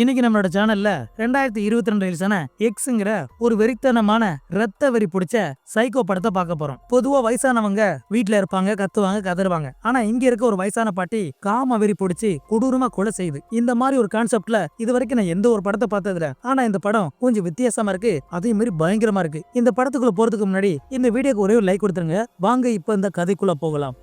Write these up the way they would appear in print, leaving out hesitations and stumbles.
இன்னைக்கு நம்மளோட சேனல்ல 2022 ரிலீஸான எக்ஸ்ங்கிற ஒரு வெறித்தனமான ரத்த வெறி பிடிச்ச சைக்கோ படத்தை பார்க்க போறோம். பொதுவா வயசானவங்க வீட்டுல இருப்பாங்க, கத்துவாங்க, கதறுவாங்க. ஆனா இங்க இருக்க ஒரு வயசான பாட்டி காம வெறி பிடிச்சி கொடூரமா கொலை செய்யுது. இந்த மாதிரி ஒரு கான்செப்ட்ல இது வரைக்கும் நான் எந்த ஒரு படத்தை பார்த்ததுல, ஆனா இந்த படம் கொஞ்சம் வித்தியாசமா இருக்கு, அதே மாதிரி பயங்கரமா இருக்கு. இந்த படத்துக்குள்ள போறதுக்கு முன்னாடி இந்த வீடியோக்கு ஒரே ஒரு லைக் கொடுத்துருங்க. வாங்க இப்ப இந்த கதைக்குள்ள போகலாம்.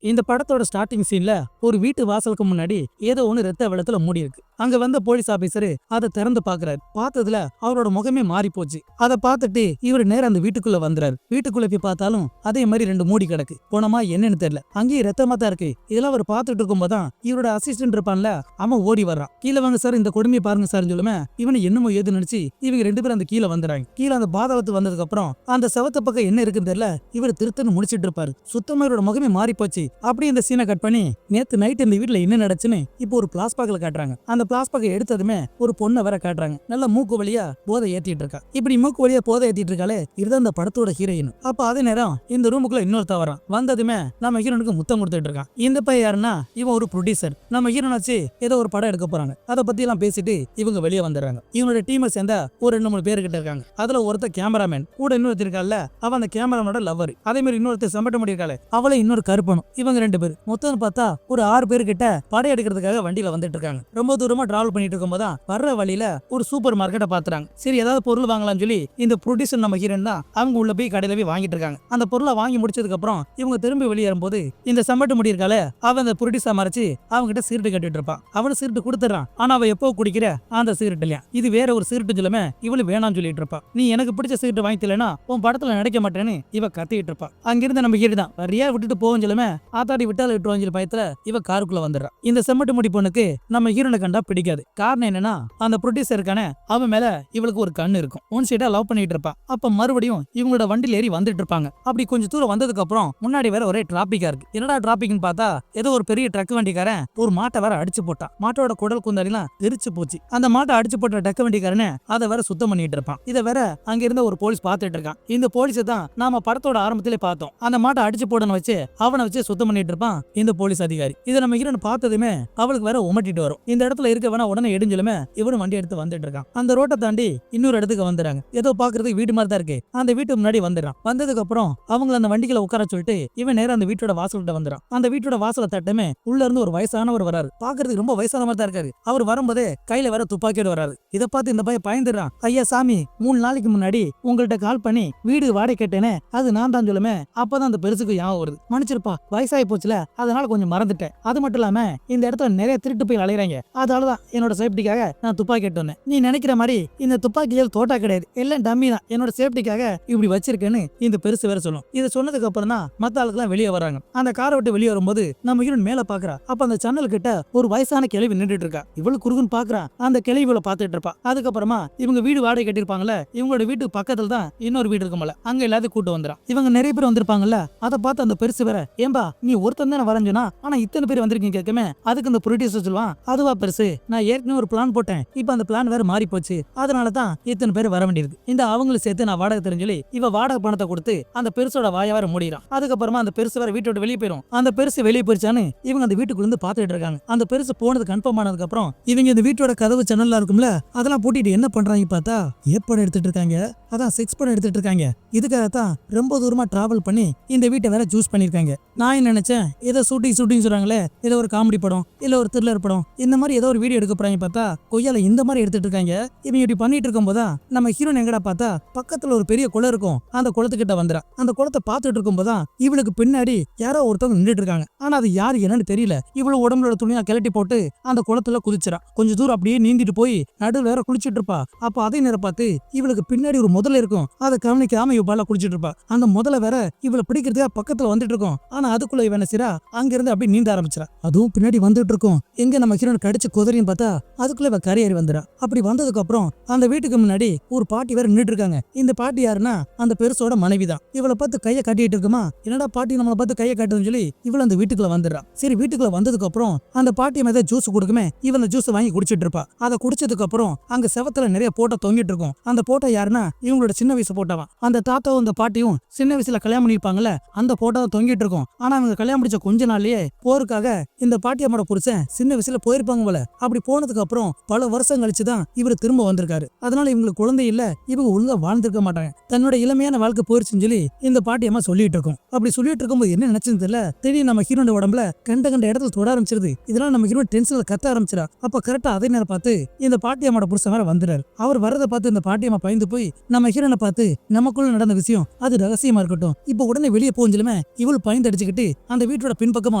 இந்த படத்தோட ஸ்டார்டிங் சீன்ல ஒரு வீட்டு வாசலுக்கு முன்னாடி ஏதோ ஒண்ணு ரத்த வெள்ளத்துல மூடி இருக்கு. அங்க வந்த போலீஸ் ஆபீசர் அதை திறந்து பாக்குறாரு. பார்த்ததுல அவரோட முகமே மாறி போச்சு. அதை பார்த்துட்டு இவர் நேரம் அந்த வீட்டுக்குள்ள வந்துறாரு. வீட்டுக்குள்ள போய் பார்த்தாலும் அதே மாதிரி 2 மூடி கிடக்கு. போனமா என்னன்னு தெரியல, அங்கேயும் ரத்தமா தான் இருக்கு. இதெல்லாம் அவர் பார்த்துட்டு இருக்கும்போதுதான் இவரோட அசிஸ்டன்ட் இருப்பான்ல, அவன் ஓடி வர்றான். கீழே வாங்க சார், இந்த கொடுமையை பாருங்க சார் சொல்லுமே, இவனை என்னமோ ஏது நினைச்சு இவங்க 2 பேரும் அந்த கீழே வந்துறாங்க. கீழே அந்த பாதவத்து வந்ததுக்கு அப்புறம் அந்த செவத்த பக்கம் என்ன இருக்குன்னு தெரியல, இவர் திருத்தன்னு முடிச்சிட்டு இருப்பாரு. சுத்தமா இவரோட முகமே மாறி போச்சு. அப்படி இந்த சீனை கட் பண்ணி நேத்து நைட் இந்த வீட்டுல என்ன நடச்சுன்னு இப்போ ஒரு பிளாஸ்பாக்ல காட்டுறாங்க. அந்த பிளாஸ்பாக் எடுத்ததுமே ஒரு பொண்ணை வேற காட்டுறாங்க. நல்ல மூக்கு வழியா போதை ஏத்திட்டு இருக்கா. இப்படி மூக்கு வழியா போதை ஏத்திட்டு இருக்காளே, இதுதான் இந்த படத்தோட ஹீரோயின். அப்ப அதே நேரம் இந்த ரூமுக்குள்ள இன்னொருத்த வரான். வந்ததுமே நம்ம ஹீரோனுக்கு முத்தம் கொடுத்துட்டு இருக்கான். இந்த பையன் யாருன்னா, இவன் ஒரு ப்ரொடியூசர். நம்ம ஹீரோன் வச்சு ஏதோ ஒரு படம் எடுக்க போறாங்க. அதை பத்தி எல்லாம் பேசிட்டு இவங்க வெளியே வந்துடுறாங்க. இவனோட டீமை சேர்ந்த ஒரு 2-3 பேர் கிட்ட இருக்காங்க. அதுல ஒருத்த கேமராமேன், கூட இன்னொருத்தர் இருக்கால, அவன் அந்த கேமராமேனோட லவர். அதே மாதிரி இன்னொருத்தர் சம்பட்ட முடியிருக்காளே, அவளை இன்னொரு கருப்பனும். இவங்க 2 பேர் மொத்தம் பார்த்தா ஒரு 6 பேர் கிட்ட படம் எடுக்கிறதுக்காக வண்டியில வந்துட்டு இருக்காங்க. ரொம்ப தூரமா டிராவல் பண்ணிட்டு இருக்கும்போது வர்ற வழியில ஒரு சூப்பர் மார்க்கெட்டை பாத்துறாங்க. சரி ஏதாவது பொருள் வாங்கலாம்னு சொல்லி இந்த ப்ரொடியூசர் நம்ம ஹீரோன் தான் அவங்க உள்ள போய் கடையில போய் வாங்கிட்டு இருக்காங்க. அந்த பொருளை வாங்கி முடிச்சதுக்கு அப்புறம் இவங்க திரும்பி வெளியேறும்போது இந்த சம்பட்டு முடியிருக்கால, அவன் அந்த ப்ரொடியூசர் மறைச்சு அவங்க கிட்ட சீரட்டு கட்டிட்டு இருப்பான். அவனு சீரட்டு கொடுத்துறான். ஆனா அவ எப்போ குடிக்கிற அந்த சீரட்டு இல்லையா, இது வேற ஒரு சீரட்டு சொல்லுமே, இவளு வேணாம்னு சொல்லிட்டு இருப்பா. நீ எனக்கு பிடிச்ச சீரட்டு வாங்கி தரலனா உன் படத்துல நடிக்க மாட்டேன்னு இவ கத்திட்டு இருப்பா. அங்கிருந்து நம்ம ஹீரோ தான் வரியா விட்டுட்டு போவோம் சொல்லுமே, ஆத்தாடி விட்டால விட்டுருவாங்க சொல்லி பயத்துல இவ காருக்குள்ள வந்துடுறா. இந்த செம்மட்டு முடி பொண்ணுக்கு நம்ம ஹீரோனை கண்டா பிடிக்காது. காரணம் என்னன்னா, அந்த ப்ரொடியூசர் இருக்கானே, அவன் மேல இவளுக்கு ஒரு கண்ணு இருக்கும். ஒன் சைடா லவ் பண்ணிட்டு இருப்பா. அப்ப மறுபடியும் இவங்களோட வண்டியில ஏறி வந்துட்டு இருப்பாங்க. அப்படி கொஞ்சம் தூரம் வந்ததுக்கு அப்புறம் முன்னாடி வேற ஒரே டிராபிக்கா இருக்கு. என்னடா டிராபிக்னு பார்த்தா ஏதோ ஒரு பெரிய ட்ரக் வண்டிக்காரன் ஒரு மாட்டை வேற அடிச்சு போட்டான். மாட்டோட குடல் குந்தாடிலாம் தெரிச்சு போச்சு. அந்த மாட்டை அடிச்சு போட்ட ட்ரக் வண்டிக்காரனே அதை வேற சுத்தம் பண்ணிட்டு இருப்பான். இதை வேற அங்க இருந்த ஒரு போலீஸ் பார்த்துட்டு இருக்கான். இந்த போலீஸை தான் நாம படத்தோட ஆரம்பத்திலே பார்த்தோம். அந்த மாட்டை அடிச்சு போடணும் வச்சு அவனை வச்சு சுத்தம் பண்ணிட்டு இருப்பான் இந்த போலீஸ் அதிகாரி. இதை நம்ம ஹீரோன் பார்த்ததுமே அவளுக்கு வேற உமட்டிட்டு வரும். இந்த இடத்துல இருக்க வேணா உடனே எடுஞ்சலுமே இவனு வண்டி எடுத்து வந்துட்டு இருக்கான். அந்த ரோட்டை தாண்டி இன்னொரு இடத்துக்கு வந்துறாங்க. ஏதோ பாக்குறதுக்கு வீடு மாதிரி தான் இருக்கு. அந்த வீட்டு முன்னாடி வந்துடுறான். வந்ததுக்கு அப்புறம் அவங்க அந்த வண்டிகளை உட்கார சொல்லிட்டு இவன் நேரம் அந்த வீட்டோட வாசல்கிட்ட வந்துறான். அந்த வீட்டோட வாசலை தட்டமே உள்ள இருந்து ஒரு வயசானவர் வராரு. பாக்குறதுக்கு ரொம்ப வயசான மாதிரி தான் இருக்காரு. அவர் வரும்போதே கையில வேற துப்பாக்கியோட வராரு. இதை பார்த்து இந்த பையன் பயந்துடுறான். ஐயா சாமி, 3 நாளைக்கு முன்னாடி உங்கள்கிட்ட கால் பண்ணி வீடு வாடகை கேட்டேனே, அது நான் தான் சொல்லுமே. அப்பதான் அந்த பெருசுக்கு ஞாபகம் வருது. மன்னிச்சிருப்பா, வயசாகி போச்சுல, அதனால கொஞ்சம் மறந்துட்டேன். அது மட்டும் இல்லாம இந்த இடத்துல நிறைய திருட்டு போய் அலையறாங்க. அதனாலதான் என்னோட சேஃப்டிக்காக நான் துப்பாக்கி கேட்டு வந்தேன். நீ நினைக்கிற மாதிரி இந்த துப்பாக்கிகள் தோட்டா கிடையாது, எல்லாம் டம்மி தான். என்னோட சேஃப்டிக்காக இப்படி வச்சிருக்கேன்னு இந்த பெருசு வேற சொல்லும். இதை சொன்னதுக்கு அப்புறம் தான் மத்த ஆளுக்கெல்லாம் வெளியே வராங்க. அந்த காரை விட்டு வெளியே வரும்போது நம்ம ஹீரோன் மேல பாக்குறா. அப்ப அந்த ஜன்னல் கிட்ட ஒரு வயசான கிழவி நின்றுட்டு இருக்கா. இவளு குறுகுன்னு பாக்குறா. அந்த கிழவிகளை பாத்துட்டு இருப்பா. அதுக்கப்புறமா இவங்க வீடு வாடகை கட்டிருப்பாங்கல்ல, இவங்களோட வீட்டுக்கு பக்கத்துல தான் இன்னொரு வீடு இருக்கும்ல, அங்க எல்லாத்தையும் கூட்டு வந்துடும். இவங்க நிறைய பேர் வந்திருப்பாங்கல்ல, அதை பார்த்து அந்த பெருசு வேற, ஏம்பா நீ ஒருத்தன் தானே வரைஞ்சனா, ஆனா இத்தனை பேர் வந்திருக்கீங்க கேட்கமே. அதுக்கு அந்த ப்ரொடியூசர் சொல்லுவான், அதுவா பெருசு, நான் ஏற்கனவே ஒரு பிளான் போட்டேன், இப்ப அந்த பிளான் வேற மாறி போச்சு, அதனாலதான் இத்தனை பேர் வர வேண்டியிருக்கு. இந்த அவங்களும் சேர்த்து நான் வாடகை தெரிஞ்சு இவ வாடகை பணத்தை கொடுத்து அந்த பெருசோட வாய வேற மூடிறான். அதுக்கப்புறமா அந்த பெருசு வேற வீட்டோட வெளியே போயிடும். அந்த பெருசு வெளியே போயிடுச்சான்னு இவங்க அந்த வீட்டுக்குள்ள இருந்து பாத்துட்டு இருக்காங்க. அந்த பெருசு போனது கன்ஃபார்ம் ஆனதுக்கு அப்புறம் இவங்க இந்த வீட்டோட கதவு ஜன்னலா இருக்கும்ல, அதெல்லாம் பூட்டிட்டு என்ன பண்றாங்க பார்த்தா ஏற்படம் எடுத்துட்டு இருக்காங்க. அதான் செக்ஸ் படம் எடுத்துட்டு இருக்காங்க. இதுக்காகத்தான் ரொம்ப தூரமா டிராவல் பண்ணி இந்த வீட்டை வேற சூஸ் பண்ணிருக்காங்க. நான் என்ன நினைச்சேன், ஏதோ ஷூட்டிங் சொல்றாங்களே, ஏதோ ஒரு காமெடி படம் இல்ல ஒரு த்ரில்லர் படம், இந்த மாதிரி ஏதோ ஒரு வீடியோ எடுக்க போறாங்க பார்த்தா கொய்யால இந்த மாதிரி எடுத்துட்டு இருக்காங்க. இவங்க இப்படி பண்ணிட்டு இருக்கும் போதா நம்ம ஹீரோன் எங்கடா பார்த்தா பக்கத்துல ஒரு பெரிய குளம் இருக்கும். அந்த குளத்துக்கிட்ட வந்துடா. அந்த குளத்தை பார்த்துட்டு இருக்கும் போதா இவளுக்கு பின்னாடி யாரோ ஒருத்தவங்க நின்றுட்டு இருக்காங்க. ஆனா அது யாரு என்னன்னு தெரியல. இவ்வளவு உடம்புல துணியா கிளட்டி போட்டு அந்த குளத்துல குதிச்சிடா. கொஞ்சம் தூரம் அப்படியே நீந்திட்டு போய் நடுவில் வேற குளிச்சுட்டு இருப்பா. அப்ப அதே நேரம் பார்த்து இவளுக்கு பின்னாடி ஒரு முதல்ல இருக்கும். அதை கவனிக்காம இவ பால குளிச்சுட்டு இருப்பா. அந்த முதல்ல வேற இவளை பிடிக்கிறதுக்காக பக்கத்துல வந்துட்டு இருக்கும். ஆனா அதுக்குள்ள இவன் சிரா அங்க இருந்து அப்படியே நீந்த ஆரம்பிச்சிடா. அதுவும் பின்னாடி வந்துட்டு இருக்கும். எங்க நம்ம ஹீரோன் கடிச்சு குதிரையும் பார்த்தா அதுக்குள்ள இவ கரையேறி வந்துடா. அப்படி வந்ததுக்கு அப்புறம் அந்த வீட்டுக்கு முன்னாடி ஒரு பாட்டி வேற நின்றுட்டு இருக்காங்க. இந்த பாட்டி யாருன்னா அந்த பெருசோட மனைவி தான். இவளை பார்த்து கையை காட்டிட்டு இருக்குமா, என்னடா பாட்டி நம்மளை பார்த்து கையை காட்டுன்னு சொல்லி இவள அந்த வீட்டுக்குள்ள வந்துடுறா. சரி வீட்டுக்குள்ள வந்ததுக்கு அப்புறம் அந்த பாட்டி மேல ஜூஸ் கொடுக்குமே, இவன் ஜூஸ் வாங்கி குடிச்சிட்டு இருப்பா. அதை குடிச்சதுக்கு அப்புறம் அங்க செவத்துல நிறைய போட்டோ தொங்கிட்டு இருக்கும். அந்த போட்டோ யாருன்னா இவங்களோட சின்ன வயசு போட்டோவா. அந்த தாத்தாவும் அந்த பாட்டியும் சின்ன வயசுல கல்யாணம் பண்ணிருப்பாங்கல்ல, அந்த போட்டோ தொங்கிட்டு இருக்கும். ஆனா அவங்க கல்யாணம் முடிச்ச கொஞ்ச நாள்லயே போருக்காக இந்த பாட்டியம்மாவோட புருஷன் சின்ன வயசுல போயிருப்பாங்க போல. அப்படி போனதுக்கு அப்புறம் பல வருஷம் கழிச்சுதான் இவர் திரும்ப வந்திருக்காரு. அதனால இவங்களுக்கு குழந்தை இல்ல, இவங்க ஒழுங்கா வாழ்ந்திருக்க மாட்டாங்க. தன்னோட இளமையான வாழ்க்கை போயிருச்சுன்னு சொல்லி இந்த பாட்டியம்மா சொல்லிட்டு இருக்கும். அப்படி சொல்லிட்டு இருக்கும்போது என்ன நினைச்சது தெரியல, திடீர்னு நம்ம ஹீரோட உடம்புல கண்ட கண்ட இடத்துல தொட ஆரம்பிச்சிருது. இதனால நம்ம ஹீரோ டென்ஷன்ல கத்த ஆரம்பிச்சிடா. அப்ப கரெக்டா அதே நேரம் பார்த்து இந்த பாட்டியம்மாவோட புருஷன் வேற வந்துறாரு. அவர் வரதை பார்த்து இந்த பாட்டியம்மா பயந்து போய் நம்ம ஹீரோனை பார்த்து, நமக்குள்ள நடந்த விஷயம் அது ரகசியமா இருக்கட்டும், இப்ப உடனே வெளியே போஞ்சிலுமே இவள் பயந்து அடிச்சுக்கிட்டு அந்த வீட்டோட பின்பக்கமா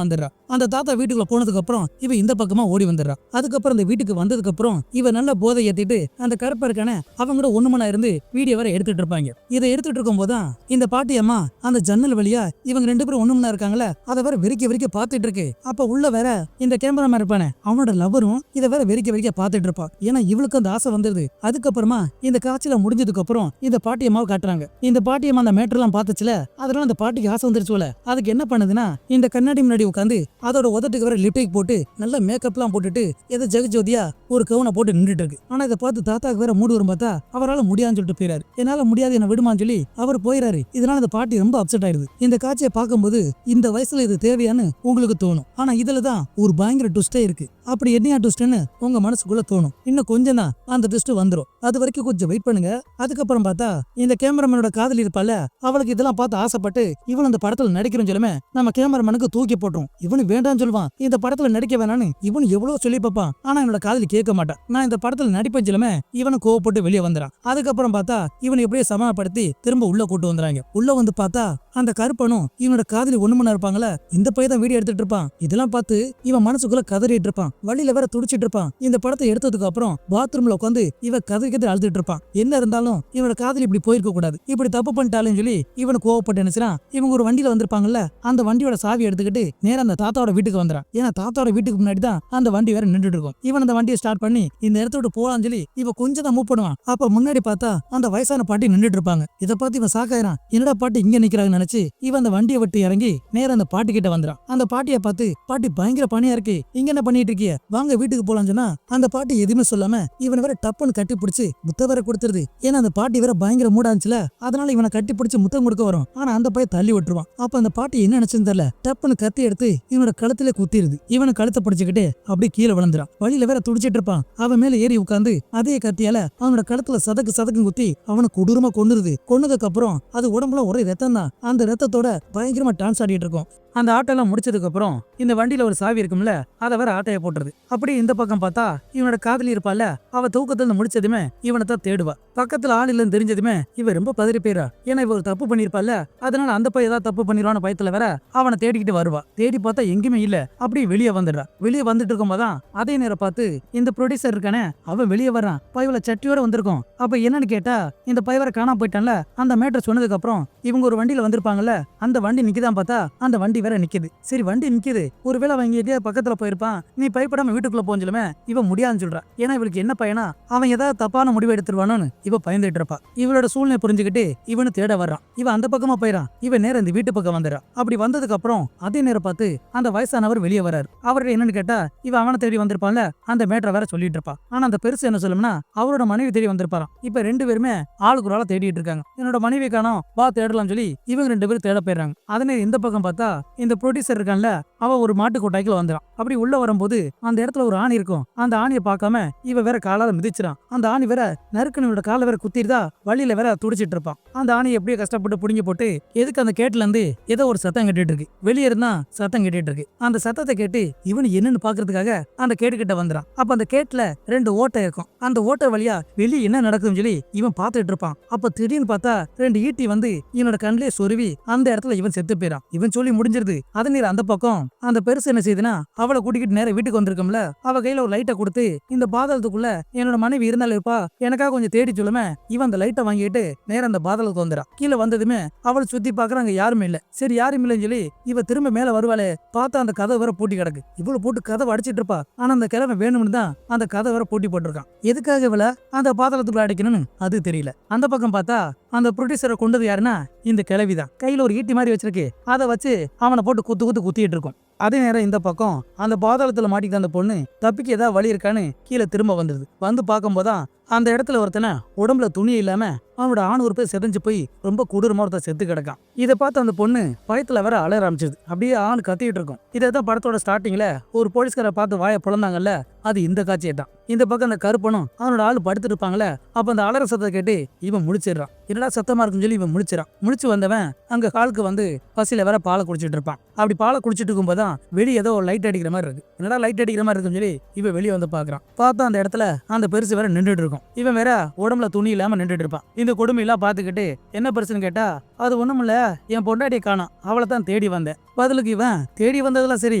வந்துடுறா. அந்த தாத்தா வீட்டுக்குள்ள போனதுக்கு அப்புறம் இவ இந்த பக்கமா ஓடி வந்துடுறா. அதுக்கப்புறம் இந்த வீட்டுக்கு வந்ததுக்கு அப்புறம் இவ நல்ல போதை ஏத்திட்டு அந்த கருப்பருக்கான அவங்க கூட ஒண்ணுமனா இருந்து வீடியோ வர எடுத்துட்டு இருப்பாங்க. இதை எடுத்துட்டு இருக்கும் போதுதான் இந்த பாட்டியம்மா அந்த ஜன்னல் வழியா இவங்க 2 பேரும் ஒண்ணுமனா இருக்காங்களே அதை வேற வெறிக்க பாத்துட்டு இருக்கு. அப்ப உள்ள வேற இந்த கேமராமேன் இருப்பானே அவனோட லவரும் இதை வேற வெறிக்க பாத்துட்டு இருப்பா. ஏன்னா இவளுக்கு அந்த ஆசை வந்துருது. அதுக்கப்புறமா இந்த காட்சியில முடிஞ்சதுக்கு அப்புறம் இந்த பாட்டியம்மாவை காட்டுறாங்க. இந்த பாட்டியம்மா அந்த மேட்டர் எல்லாம் பாத்துச்சுல, அதனால அந்த பாட்டிக்கு ஆசை வந்துருச்சுல. அதுக்கு என்ன பண்ணுதுன்னா இந்த கண்ணாடி முன்னாடி உட்காந்து அதோட உதட்டுக்கு வேற லிப்டிக் போட்டு நல்ல மேக்கப் எல்லாம் போட்டுட்டு ஏதோ ஜெகஜோதியா ஒரு கவுனை போட்டு நின்றுட்டு இருக்கு. ஆனா இதை பார்த்து தாத்தாக்கு வேற மூடு வரும். பார்த்தா அவரால் முடியாதுன்னு சொல்லிட்டு போயிறாரு. என்னால முடியாது என்ன விடுமான்னு சொல்லி அவர் போயிறாரு. இதனால இந்த பாட்டி ரொம்ப அப்செட் ஆயிடுது. இந்த காட்சியை பார்க்கும்போது இந்த வயசுல இது தேவையான்னு உங்களுக்கு தோணும். ஆனா இதுலதான் ஒரு பயங்கர ட்விஸ்டே இருக்கு. அப்படி என்னையா ட்விஸ்ட்னு உங்க மனசுக்குள்ள தோணும். இன்னும் கொஞ்சம் தான் அந்த ட்விஸ்ட் வந்துடும். அது வரைக்கும் கொஞ்சம் வெயிட் பண்ணுங்க. அதுக்கப்புறம் பார்த்தா இந்த கேமராமேனோட காதலி இருப்பால, அவளுக்கு இதெல்லாம் பார்த்து ஆசைப்பட்டு இவன் அந்த படத்துல நடிக்கிறோம் சொல்லுமே நம்ம கேமராமேனுக்கு தூக்கி போட்டுரும். இவனு வேண்டாம்னு சொல்லுவான், இந்த படத்துல நடிக்க வேணான்னு இவனு எவ்வளவு சொல்லி பார்ப்பான். ஆனா என்னோட காதலி கேட்க மாட்டான். நான் இந்த படத்துல நடிப்பேன் சொல்லுமே இவனை கோவப்பட்டு வெளியே வந்துறான். அதுக்கப்புறம் பார்த்தா இவனை எப்படியே சமாளப்படுத்தி திரும்ப உள்ள கூட்டு வந்துறாங்க. உள்ள வந்து பார்த்தா அந்த கருப்பனும் இவனோட காதலி ஒண்ணுமனா இருப்பாங்களே, இந்த பையன் தான் வீடியோ எடுத்துட்டு இருப்பான். இதெல்லாம் பார்த்து இவன் மனசுக்குள்ள கதறிட்டு இருப்பான். வழியில வேற துடிச்சிட்டு இருப்பான். இந்த படத்தை எடுத்ததுக்கு அப்புறம் பாத்ரூம்ல உட்காந்து இவ கதறி அழுதுட்டு இருப்பான். என்ன இருந்தாலும் இவனோட காதலி இப்படி போயிருக்க கூடாது, இப்படி தப்பு பண்ணிட்டாலும் சொல்லி இவனு கோவப்பட்டு நினைச்சான். இவங்க ஒரு வண்டியில வந்திருப்பாங்கல்ல, அந்த வண்டியோட சாவி எடுத்துக்கிட்டு நேரா அந்த தாத்தாவோட வீட்டுக்கு வந்துறான். ஏன்னா தாத்தாவோட வீட்டுக்கு முன்னாடி தான் அந்த வண்டி வேற நின்றுட்டு இருக்கும். இவன் அந்த வண்டியை ஸ்டார்ட் பண்ணி இந்த இடத்த விட்டு போலான்னு சொல்லி இவன் கொஞ்சம் தான் மூவ் பண்ணுவான். அப்ப முன்னாடி பார்த்தா அந்த வயசான பாட்டி நின்றுட்டு இருப்பாங்க. இதை பார்த்து இவன் சாக்காயிரான். என்னடா பாட்டி இங்க நிக்கிறாங்கன்னு நினைச்சு இவன் அந்த வண்டியை விட்டு இறங்கி நேரா அந்த பாட்டி கிட்ட வந்துறான். அந்த பாட்டியை பார்த்து, பாட்டி பயங்கர பனியா இருக்கு, இங்க என்ன பண்ணிட்டு இருக்கிய, வாங்க வீட்டுக்கு போலாம் சொன்னா அந்த பாட்டி எதுவுமே சொல்லாம இவனை வேற டப்புன்னு கட்டி பிடிச்சு முத்த வேற கொடுத்துருது. ஏன்னா அந்த பாட்டி வேற பயங்கர மூடா இருந்துச்சுல, அதனால இவனை கட்டி பிடிச்சு முத்தம் கொடுக்க வரும். ஆனா அந்த பையன் தள்ளி விட்டுருவான். அப்ப அந்த பாட்டி என்ன நினைச்சுன்னு தெரியல, டப்புன்னு கத்தி எடுத்து இவனோட கழுத்துல குத்திடுது. இவனை கழுத்தை பிடிச்சுக்கிட்டு அப்படியே கீழே விழுந்துறான். வழியில வேற துடிச்சிட்டு இருப்பான். அவன் மேல ஏறி உட்காந்து அதே கத்தியால அவனோட கழுத்துல சதக்கு குத்தி அவனை கொடூரமா கொன்னுருது. கொன்னதுக்கு அப்புறம் அது உடம்புல ஒரே ரத்தம் தான். அந்த ரத்தத்தோட பயங்கரமா டான்ஸ் ஆடிட்டு இருக்கும். அந்த ஆட்டெல்லாம் முடிச்சதுக்கு அப்புறம் இந்த வண்டியில ஒரு சாவி இருக்கும்ல, அதை வேற ஆட்டைய போட்டுருது. அப்படி இந்த பக்கம் பார்த்தா இவனோட காதலி இருப்பால, அவ தூக்கத்துல முடிச்சதுமே இவனை தான் தேடுவா. பக்கத்துல ஆள் இல்லைன்னு தெரிஞ்சதுமே இவ ரொம்ப பதறி போயிரா. ஏன்னா இவ ஒரு தப்பு பண்ணிருப்பால, அதனால அந்த பையன் ஏதாவது தப்பு பண்ணிடுவான்னு பயத்துல வேற அவனை தேடிக்கிட்டு வருவா. தேடி பார்த்தா எங்குமே இல்ல. அப்படியே வெளியே வந்துடுறா. வெளியே வந்துட்டு இருக்கும் போதான் அதே நேரம் பார்த்து இந்த ப்ரொடியூசர் இருக்கானே அவன் வெளியே வர்றான். பையவள சட்டியோட வந்திருக்கும். அப்ப என்னன்னு கேட்டா இந்த பையவரை காணாம போயிட்டான்ல, அந்த மேட்டர் சொன்னதுக்கு அப்புறம் இவங்க ஒரு வண்டியில வந்திருப்பாங்கல்ல, அந்த வண்டி நிக்குதான். பார்த்தா அந்த வண்டி வேற நிக்குது. சரி வண்டி நிக்குது, ஒருவேளை அவங்க எங்கேயா பக்கத்துல போயிருப்பான், நீ பயப்படாம வீட்டுக்குள்ள போஞ்சலுமே இவன் முடியாதுன்னு சொல்றா. ஏன்னா இவளுக்கு என்ன பையனா அவன் ஏதாவது தப்பான முடிவு எடுத்துருவானு இவ பயந்துட்டு இருப்பா. இவளோட சூழ்நிலை புரிஞ்சுக்கிட்டு இவனு தேட வர்றான். இவன் அந்த பக்கமா போயிடான். இவன் நேரம் இந்த வீட்டு பக்கம் வந்துடுறா. அப்படி வந்ததுக்கு அப்புறம் அதே நேரம் பார்த்து அந்த வயசானவர் வெளியே வர்றாரு. அவர்கிட்ட என்னன்னு கேட்டா இவன் அவனை தேடி வந்திருப்பான்ல, அந்த மேட்டரை வேற சொல்லிட்டு இருப்பா. ஆனா அந்த பெருசு என்ன சொல்லும்னா அவரோட மனைவி தேடி வந்திருப்பாராம். இப்ப 2 பேருமே ஆளுக்கு ஒரு ஆளை தேடிட்டு இருக்காங்க. என்னோட மனைவி காணோம், வா தேடலாம் சொல்லி இவங்க 2 பேரும் தேட போயிடுறாங்க. அதனே இந்த பக்கம் பார்த்தா இந்த ப்ரொடியூசர் இருக்கான்ல, அவ ஒரு மாட்டு கொட்டாய்க்குள்ள வந்துறான். அப்படி உள்ள வரும்போது அந்த இடத்துல ஒரு ஆணி இருக்கும். அந்த ஆணியை பார்க்காம இவ வேற காலால மிதிச்சிடான். அந்த ஆணி வேற நறுக்கனோட காலை வேற குத்திருதா. வழியில வேற துடிச்சிட்டு இருப்பான். அந்த ஆணியை எப்படியே கஷ்டப்பட்டு புடிங்கி போட்டு எதுக்கு அந்த கேட்ல இருந்து ஏதோ ஒரு சத்தம் கேட்டுட்டு இருக்கு. வெளியே இருந்தா சத்தம் கேட்டுட்டு இருக்கு. அந்த சத்தத்தை கேட்டு இவனு என்னன்னு பாக்குறதுக்காக அந்த கேட்டு கிட்ட வந்துறான். அப்ப அந்த கேட்ல 2 ஓட்டை இருக்கும். அந்த ஓட்டை வழியா வெளியே என்ன நடக்குதுன்னு சொல்லி இவன் பாத்துட்டு இருப்பான். அப்ப திடீர்னு பார்த்தா 2 ஈட்டி வந்து இவனோட கண்ணிலே சொருவி அந்த இடத்துல இவன் செத்து போயிறான். இவன் சொல்லி முடிஞ்சிருது. அது நீர் அந்த பக்கம் அந்த பெருசு என்ன செய்யுதுன்னா அவளை கூட்டிக்கிட்டு நேரம் வீட்டுக்கு வந்திருக்கோம்ல, அவ கையில ஒரு லைட்டை கொடுத்து இந்த பாதாளத்துக்குள்ள என்னோட மனைவி இருந்தாலும் இருப்பா, எனக்காக கொஞ்சம் தேடி சொல்லுமே. இவன் அந்த லைட்டை வாங்கிட்டு நேரம் அந்த பாதாளத்துக்கு வந்துடா. கீழே வந்ததுமே அவளை சுத்தி பாக்குறாங்க, யாருமே இல்ல. சரி யாரும் இல்லைன்னு சொல்லி இவ திரும்ப மேல வருவாளே, பார்த்தா அந்த கதை வேற பூட்டி கிடக்கு. இவ்வளவு போட்டு கதை அடிச்சிட்டு இருப்பா. ஆனா அந்த கிழமை வேணும்னு தான் அந்த கதை வேற பூட்டி போட்டிருக்கான். எதுக்காக இவளை அந்த பாதாளத்துக்குள்ள அடைக்கணும்னு அது தெரியல. அந்த பக்கம் பார்த்தா அந்த ப்ரொடியூசரை கொண்டது யாருன்னா இந்த கிழவிதான். கையில ஒரு ஈட்டி மாதிரி வச்சிருக்கு. அதை வச்சு அவனை போட்டு குத்திட்டு இருக்கும். அதே நேரம் இந்த பக்கம் அந்த பாதாளத்துல மாட்டிக்கிட்ட அந்த பொண்ணு தப்பிக்க ஏதாவது வழி இருக்கான்னு கீழே திரும்ப வந்துடுது. வந்து பார்க்கும்போதான் அந்த இடத்துல ஒருத்தனை உடம்புல துணி இல்லாம அவனோட ஆண் உறுப்பை செதஞ்சு போய் ரொம்ப கொடூரமா ஒருத்தன் செத்து கிடக்கான். இதை பார்த்து அந்த பொண்ணு பயத்துல வேற அலற ஆரம்பிச்சது. அப்படியே ஆண் கத்திட்டு இருக்கும். இதைதான் படத்தோட ஸ்டார்டிங்ல ஒரு போலீஸ்கார பார்த்து வாயை பிளந்தாங்கல்ல, அது இந்த காட்சியை தான். இந்த பக்கம் அந்த கருப்பனும் அவனோட ஆள் படுத்துட்டு இருப்பாங்களே, அப்ப அந்த அலற சத்தத்தை கேட்டு இவன் முழிச்சிடறான். என்னடா சத்தமா இருக்குன்னு சொல்லி இவன் முழிச்சிடான். முழிச்சு வந்தவன் அங்க ஹாலுக்கு வந்து பசியில வேற பாலை குடிச்சிட்டு இருப்பான். அப்படி பாலை குடிச்சிட்டு இருக்கும்போதான் வெளியே ஏதோ லைட் அடிக்கிற மாதிரி இருக்கு. என்னடா லைட் அடிக்கிற மாதிரி இருக்குன்னு சொல்லி இவன் வெளியே வந்து பாக்குறான். பார்த்தா அந்த இடத்துல அந்த பெருசு வேற நின்றுட்டு இருக்கும். இவன் வேற உடம்புல துணி இல்லாம நின்றுட்டு இருப்பான். இந்த கொடுமையெல்லாம் பார்த்துக்கிட்டு என்ன பெருசுன்னு கேட்டா, அது ஒண்ணுமில்ல, என் பொண்டாட்டியை காணோம், அவளை தான் தேடி வந்தேன். பதிலுக்கு இவன் தேடி வந்ததெல்லாம் சரி,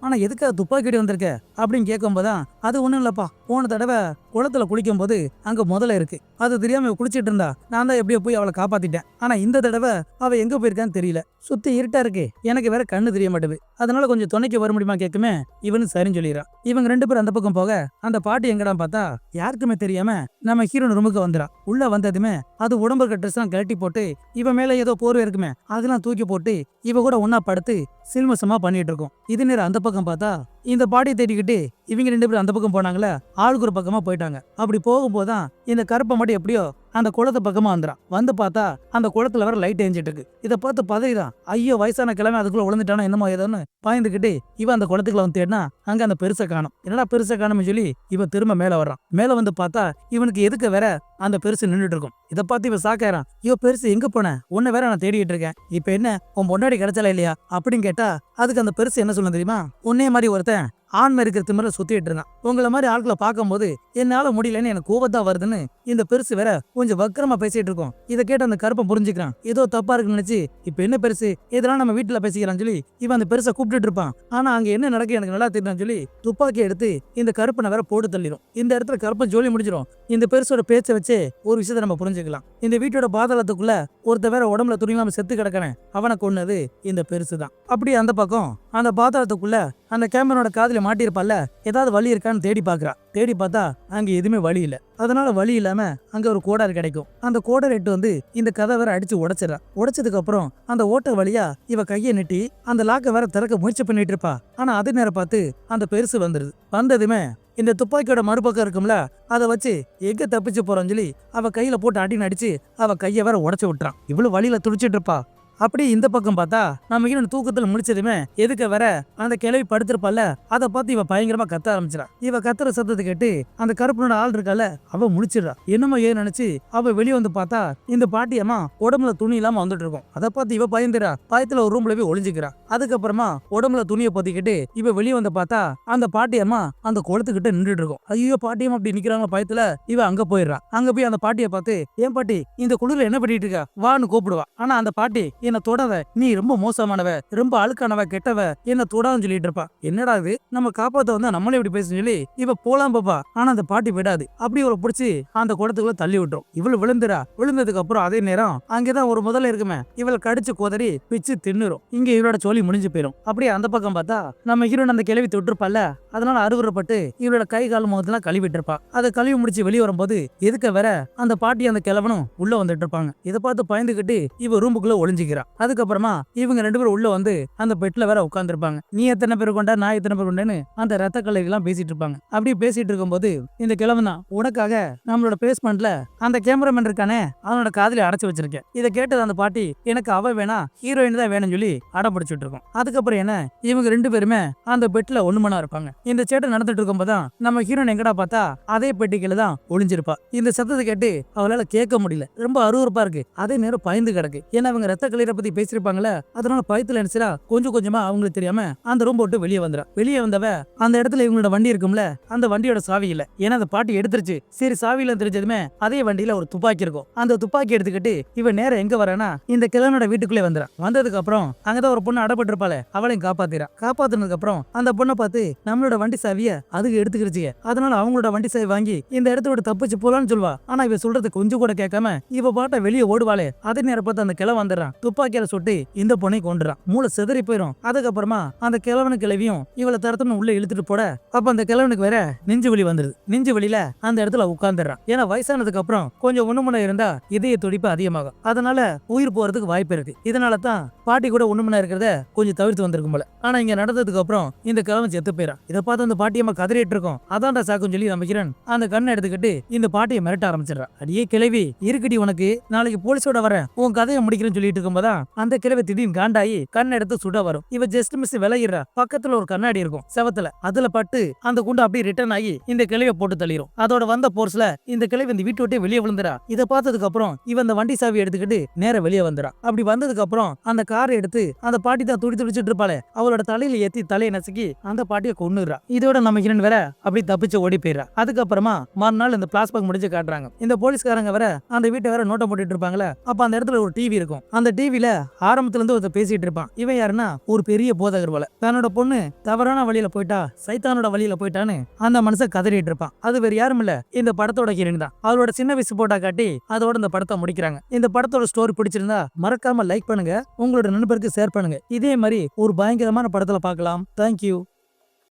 ஆனா எதுக்காக துப்பாக்கி வந்திருக்க அப்படின்னு கேட்கும்போதான், அது ஒண்ணும் இல்லப்பா, போன தடவை குளத்துல குளிக்கும் போது அங்க முதல்ல இருக்கு, அது தெரியாம குளிச்சிட்டு இருந்தா, நான் தான் எப்படியோ போய் அவளை காப்பாத்திட்டேன். ஆனா இந்த தடவை அவ எங்க போயிருக்கான்னு தெரியல, சுத்தி இருட்டா இருக்கு, எனக்கு வேற கண்ணு தெரிய மாட்டேது, அதனால கொஞ்சம் துணைக்கு வர முடியுமா கேட்குமே. இவனு சரின்னு சொல்லிடுறான். இவங்க 2 பேரும் அந்த பக்கம் போக அந்த பாட்டி எங்கடா பார்த்தா யாருக்குமே தெரியாம நம்ம ஹீரோன் ரூமுக்கு வந்துடா. உள்ள வந்ததுமே அது உடம்பு ட்ரெஸ் எல்லாம் கழட்டி போட்டு இவன் மேல ஏதோ போர்வை இருக்குமே அதெல்லாம் தூக்கி போட்டு இவ கூட ஒன்னா படுத்து சில்மசமா பண்ணிட்டு இருக்கோம். இது நேரம் அந்த பக்கம் பார்த்தா இந்த பாடியை தேடிக்கிட்டு இவங்க 2 பேரும் அந்த பக்கம் போனாங்களே, ஆளுக்கு ஒரு பக்கமா போயிட்டாங்க. அப்படி போகும்போதுதான் இந்த கருப்பை மட்டும் எப்படியோ அந்த குளத்து பக்கமா வந்துறான். வந்து பார்த்தா அந்த குளத்துல வர லைட் எரிஞ்சிட்டு இருக்கு. இதை பார்த்து பதறிதான், ஐயோ வயசான கிழமை அதுக்குள்ள விழுந்துட்டானோ என்னமோ ஏதோன்னு பாய்ந்துக்கிட்டு இவன் அந்த குளத்துக்குள்ள வந்து தேடினா அங்க அந்த பெருசை காணும். என்னடா பெருசை காணும்னு சொல்லி இவன் திரும்ப மேல வர்றான். மேல வந்து பார்த்தா இவனுக்கு எதுக்கு வேற அந்த பெருசு நின்றுட்டு இருக்கும். இதை பார்த்து இவன் சாக்காயிரான். ஐயோ பெருசு எங்க போன, உன்னை வேற நான் தேடிட்டு இருக்கேன், இப்ப என்ன உன் பொண்டாடி கிடைச்சல இல்லையா அப்படின்னு கேட்டா அதுக்கு அந்த பெருசு என்ன சொல்ல தெரியுமா, உன்னே மாதிரி ஒருத்தன் ஆண்மை இருக்கிற திமிர சுத்திட்டு இருந்தான், உங்களை மாதிரி ஆட்களை பார்க்கும்போது என்னால முடியலன்னு எனக்கு கோபத்தான் வருதுன்னு இந்த பெருசு வேற கொஞ்சம் வக்கரமா பேசிட்டு இருக்கோம். இதை கேட்டு அந்த கருப்பை புரிஞ்சுக்கிறான், ஏதோ தப்பா இருக்குன்னு நினைச்சு இப்ப என்ன பெருசு இதெல்லாம் நம்ம வீட்டுல பேசிக்கிறான்னு சொல்லி இவன் அந்த பெருசை கூப்பிட்டு இருப்பான். ஆனா அங்க என்ன நடக்கு எனக்கு நல்லா தெரியும் சொல்லி துப்பாக்கி எடுத்து இந்த கருப்பனை வேற போட்டு தள்ளிடும். இந்த இடத்துல கருப்பன் ஜோலி முடிஞ்சிடும். இந்த பெருசோட பேச்சை வச்சு ஒரு விஷயத்த நம்ம புரிஞ்சுக்கலாம். இந்த வீட்டோட பாதாளத்துக்குள்ள ஒருத்த வேற உடம்புல துணியாம செத்து கிடக்கிறேன், அவனை கொன்னது இந்த பெருசு தான். அப்படி அந்த பக்கம் அந்த பாதாளத்துக்குள்ள அந்த கேமரோட காதுல மாட்டிருப்பால, ஏதாவது வழி இருக்கான்னு தேடி பாக்குறா. தேடி பார்த்தா அங்க எதுவுமே வழி இல்ல. அதனால வழி இல்லாம அங்க ஒரு கோடார் கிடைக்கும். அந்த கோடார் எட்டு வந்து இந்த கதை வேற அடிச்சு உடைச்சிடறா. உடைச்சதுக்கு அப்புறம் அந்த ஓட்ட வழியா இவ கையை நெட்டி அந்த லாக்க வேற திறக்க முயற்சி பண்ணிட்டு இருப்பா. ஆனா அதே நேரம் பார்த்து அந்த பெருசு வந்துருது. வந்ததுமே இந்த துப்பாக்கியோட மறுபக்கம் இருக்கும்ல, அதை வச்சு எங்க தப்பிச்சு போறான்னு சொல்லி அவ கையில போட்டு அடின்னு அடிச்சு அவ கையை வேற உடைச்சு விட்டுறான். இவ்வளவு வழியில துடிச்சிட்டு இருப்பா. அப்படி இந்த பக்கம் பார்த்தா நம்ம இன்னும் தூக்கத்துல முடிச்சதுமே எதுக்க வர அந்த கிளவி படுத்திருப்பால, அதை பார்த்து இவ பயங்கரமா கத்த ஆரம்பிச்சிடா. இவ கத்துற சத்தத்தை கேட்டு அந்த கருப்பனோட ஆள் இருக்கால அவ முடிச்சிடறா. என்னமோ ஏன் நினைச்சு அவ வெளியே வந்து பார்த்தா இந்த பாட்டியம்மா உடம்புல துணி இல்லாம வந்துட்டு இருக்கும். அதை பார்த்து இவ பயந்துடா. பயத்துல ஒரு ரூம்ல போய் ஒளிஞ்சுக்கிறா. அதுக்கப்புறமா உடம்புல துணியை பொத்திக்கிட்டு இவ வெளியே வந்து பார்த்தா அந்த பாட்டியம்மா அந்த குளத்துக்கிட்ட நின்றுட்டு இருக்கும். ஐயோ பாட்டியம்மா அப்படி நிக்கிறாங்க பயத்துல இவ அங்க போயிடுறா. அங்க போய் அந்த பாட்டியை பார்த்து, ஏன் பாட்டி இந்த குளிர்ல என்ன பண்ணிட்டு இருக்கா வான்னு கூப்பிடுவா. ஆனா அந்த பாட்டி என்ன தொடாத, நீ ரொம்ப மோசமானவ, ரொம்ப அழுக்கானவ, கெட்டவ, என்ன தொடான்னு சொல்லிட்டு இருப்பா. என்னடா இது நம்ம காப்பாத்த வந்தா நம்மளே இப்படி பேசுன்னு சொல்லி இவ போலாம் பாப்பா. ஆனா அந்த பாட்டி விடாது. அப்படி ஒரு பிடிச்சி அந்த குடத்துக்குள்ள தள்ளி விட்டுரும். இவளு விழுந்துரா. விழுந்ததுக்கு அப்புறம் அதே நேரம் அங்கேதான் ஒரு முதல்ல இருக்குமே, இவளை கடிச்சு கோதறி பிச்சு தின்னுரும். இங்க இவளோட சோழி முடிஞ்சு போயிடும். அப்படியே அந்த பக்கம் பார்த்தா நம்ம ஹீரோன் அந்த கிளவி தொட்டிருப்பால, அதனால அறுவறப்பட்டு இவளோட கை கால் முகத்தெல்லாம் கழுவிட்டு இருப்பா. அதை கழுவி முடிச்சு வெளியே வரும்போது எதுக்க வேற அந்த பாட்டி அந்த கிழவனும் உள்ள வந்துட்டு இருப்பாங்க. இதை பார்த்து பயந்துகிட்டு இவ ரூமுக்குள்ள ஒளிஞ்சுக்கிறா. அதுக்கப்புறமா இவங்க 2 பேரும் உள்ள வந்து அந்த பெட்ல வேற உட்கார்ந்துருப்பாங்க. நீ எத்தனை பேர் கொண்டா நான் எத்தனை பேர் கொண்டேன்னு அந்த ரத்த கல்லறி எல்லாம் பேசிட்டு இருப்பாங்க. அப்படி பேசிட்டு இருக்கும்போது இந்த கிழவன் தான், உனக்காக நம்மளோட பேஸ்மெண்ட்ல அந்த கேமராமேன் இருக்கானே அவனோட காதுல அடைச்சு வச்சிருக்கேன். இதை கேட்டது அந்த பாட்டி, எனக்கு அவ வேணா ஹீரோயின் தான் வேணும்னு சொல்லி அடம் பிடிச்சிட்டு இருக்கும். அதுக்கப்புறம் என்ன இவங்க 2 பேருமே அந்த பெட்ல ஒண்ணுமனா இருப்பாங்க. இந்த சேட்டை நடந்துட்டு இருக்கும்போதுதான் நம்ம ஹீரோயின் எங்கடா பார்த்தா அதே பெட்டிக்குள்ள தான் ஒளிஞ்சிருப்பா. இந்த சத்தத்தை கேட்டு அவளால கேட்க முடியல. ரொம்ப அருவருப்பா இருக்கு. அதே நேரம் பயந்து கிடக்கு. ஏன்னா அவங்க ரத்த கல்லீரை பத்தி பேசிருப்பாங்கல்ல, அதனால பயத்துல நினைச்சா கொஞ்சம் கொஞ்சமா அவங்களுக்கு தெரியாம அந்த ரூம் போட்டு வெளியே வந்துடா. வெளியே வந்தவ அந்த இடத்துல இவங்களோட வண்டி இருக்கும்ல, அந்த வண்டியோட சாவி இல்ல. ஏன்னா அந்த பாட்டி எடுத்துருச்சு. சரி சாவியில தெரிஞ்சதுமே அதே வண்டியில ஒரு துப்பாக்கி இருக்கும். அந்த துப்பாக்கி எடுத்துக்கிட்டு இவன் நேரம் எங்க வரனா இந்த கிழவனோட வீட்டுக்குள்ளே வந்துடா. வந்ததுக்கு அப்புறம் அங்கதான் ஒரு பொண்ணு அடப்பட்டு இருப்பாளே, அவளையும் காப்பாத்திரா. காப்பாத்தினதுக்கு அப்புறம் அந்த பொண்ணை பார்த்து நம்மளோட வண்டி சாவிய அதுக்கு எடுத்துக்கிடுச்சு. அதனால அவங்களோட வண்டி சாவி வாங்கி இந்த இடத்தோட தப்பிச்சு போலான்னு சொல்வா. ஆனா இவ சொல்றது கொஞ்சம் கூட கேட்காம இவ பாட்ட வெளியே ஓடுவாளே. அதே நேரம் பார்த்து அந்த கிழவன் வந்துடுறான். துப்பாக்கியால சுட்டு இந்த பொண்ணை கொண்டுறான். மூளை சிதறி போயிடும். அதுக்கப்புறமா அந்த கிழவனு கிழவியும் இவளை தரத்துன்னு உள்ள இழுத்துட்டு போட அப்ப அந்த கிழவனுக்கு வேற நெஞ்சு வலி வந்துருது. நெஞ்சு வலியில அந்த இடத்துல உட்கார்ந்துடுறான். ஏன்னா வயசானதுக்கு அப்புறம் கொஞ்சம் ஒண்ணுமண இருந்தா இதய துடிப்பு அதிகமாகும். அதனால உயிர் போறதுக்கு வாய்ப்பு இருக்கு. இதனால தான் பாட்டி கூட ஒண்ணுமண இருக்கிறத கொஞ்சம் தவிர்த்து வந்திருக்கும் போல. ஆனா இங்க நடந்ததுக்கு அப்புறம் இந்த கிழவன் செத்து போயிடான். இதை பார்த்து அந்த பாட்டியம்மா கதறிட்டு இருக்கும். அதான்டா சாக்குன்னு சொல்லி நம்பிக்கிறேன் அந்த கண்ணை எடுத்துக்கிட்டு இந்த பாட்டியை மிரட்ட ஆரம்பிச்சிடறான். அடியே கிழவி இருக்குடி, உனக்கு நாளைக்கு போலீஸோட வர உன் கதையை முடிக்கிறேன்னு சொல்லிட்டு இருக்கும்போதான் அந்த கிழவி திடீர்னு காண்டாயி கண்ணை எடுத்து சுட வரும். இவ ஜஸ்ட் மிஸ் விளையிடுறா. பக்கத்துல ஒரு கண்ணாடி இருக்கும் செவத்துல, அதுல பட்டு அந்த குண்டு அப்படியே ரிட்டர்ன் ஆகி இந்த கிழவியை போட்டு தள்ளிரும். அதோட வந்த போர்ஸ்ல இந்த கிழவி இந்த வீட்டு விட்டே வெளியே விழுந்துறா. இதை பார்த்ததுக்கு அப்புறம் இவன் அந்த வண்டி சாவி எடுத்துக்கிட்டு நேர வெளியே வந்துடா. அப்படி வந்ததுக்கு அப்புறம் அந்த காரை எடுத்து அந்த பாட்டி தான் துடி துடிச்சிட்டு இருப்பாளே அவளோட தலையில ஏத்தி தலையை நசுக்கி அந்த பாட்டியை கொன்னுறா. இதோட நம்ம ஹீரோயின் வேற அப்படி தப்பிச்சு ஓடி போயிடா. அதுக்கப்புறமா மறுநாள் இந்த பிளாஸ்பேக் முடிஞ்சு காட்டுறாங்க. இந்த போலீஸ்காரங்க வேற அந்த வீட்டை வேற நோட்டம் போட்டுட்டு இருப்பாங்களே. அப்ப அந்த இடத்துல ஒரு டிவி இருக்கும். அந்த டிவில ஆரம்பத்துல இருந்து ஒருத்தர் பேசிட்டு இருப்பான். இவன் யாருன்னா ஒரு பெரிய போதகர் போல. தன்னோட பொண்ணு தவறான வழியில போயிட்டா, சைத்தானோட வழியில போயிட்டான்னு அந்த மனுஷன் கதறிட்டு இருப்பான். அது வேற யாரும் இல்ல, இந்த படத்தோட ஹீரோயின் தான். அவரோட சின்ன வயசு போட்டா காட்டி அதோட இந்த படத்தை முடிக்கிறாங்க. இந்த படத்தோட ஸ்டோரி பிடிச்சிருந்தா மறக்காம லைக் பண்ணுங்க, உங்களோட நண்பருக்கு ஷேர் பண்ணுங்க. இதே மாதிரி ஒரு பயங்கரமான படத்துல பார்க்கலாம். தேங்க்யூ.